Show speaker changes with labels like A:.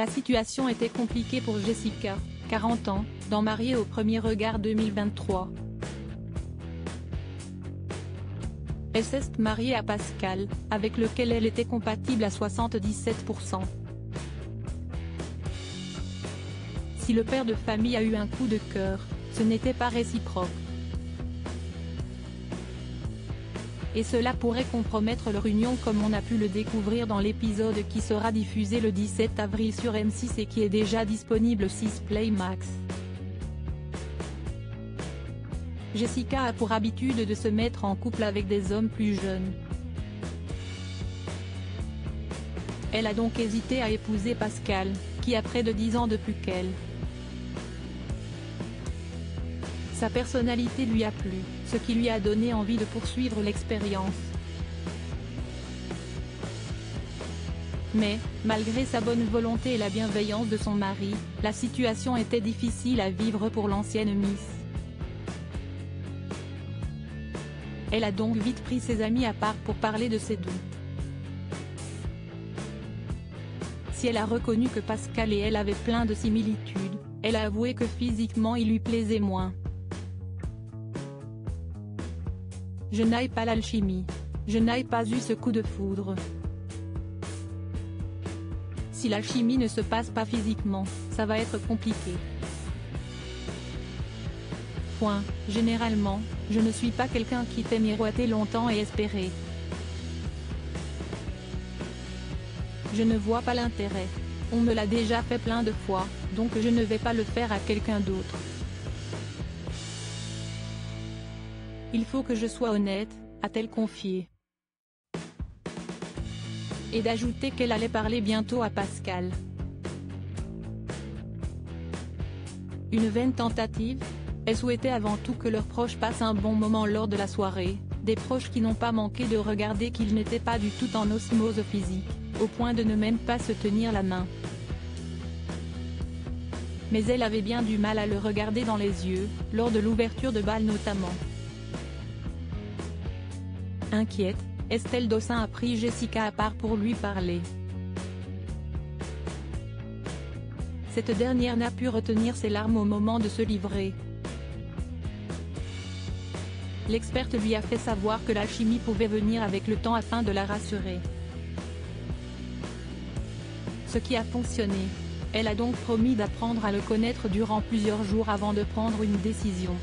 A: La situation était compliquée pour Jessica, 40 ans, dans Mariée au premier regard 2023. Elle s'est mariée à Pascal, avec lequel elle était compatible à 77%. Si le père de famille a eu un coup de cœur, ce n'était pas réciproque. Et cela pourrait compromettre leur union comme on a pu le découvrir dans l'épisode qui sera diffusé le 17 avril sur M6 et qui est déjà disponible 6 Play Max. Jessica a pour habitude de se mettre en couple avec des hommes plus jeunes. Elle a donc hésité à épouser Pascal, qui a près de 10 ans de plus qu'elle. Sa personnalité lui a plu, ce qui lui a donné envie de poursuivre l'expérience. Mais, malgré sa bonne volonté et la bienveillance de son mari, la situation était difficile à vivre pour l'ancienne Miss. Elle a donc vite pris ses amis à part pour parler de ses doutes. Si elle a reconnu que Pascal et elle avaient plein de similitudes, elle a avoué que physiquement il lui plaisait moins. Je n'aille pas l'alchimie. Je n'aille pas eu ce coup de foudre. Si l'alchimie ne se passe pas physiquement, ça va être compliqué. Généralement, je ne suis pas quelqu'un qui fait miroiter longtemps et espérer. Je ne vois pas l'intérêt. On me l'a déjà fait plein de fois, donc je ne vais pas le faire à quelqu'un d'autre. Il faut que je sois honnête, a-t-elle confié. Et d'ajouter qu'elle allait parler bientôt à Pascal. Une vaine tentative? Elle souhaitait avant tout que leurs proches passent un bon moment lors de la soirée, des proches qui n'ont pas manqué de regarder qu'ils n'étaient pas du tout en osmose physique, au point de ne même pas se tenir la main. Mais elle avait bien du mal à le regarder dans les yeux, lors de l'ouverture de bal notamment. Inquiète, Estelle Dossin a pris Jessica à part pour lui parler. Cette dernière n'a pu retenir ses larmes au moment de se livrer. L'experte lui a fait savoir que l'alchimie pouvait venir avec le temps afin de la rassurer. Ce qui a fonctionné. Elle a donc promis d'apprendre à le connaître durant plusieurs jours avant de prendre une décision.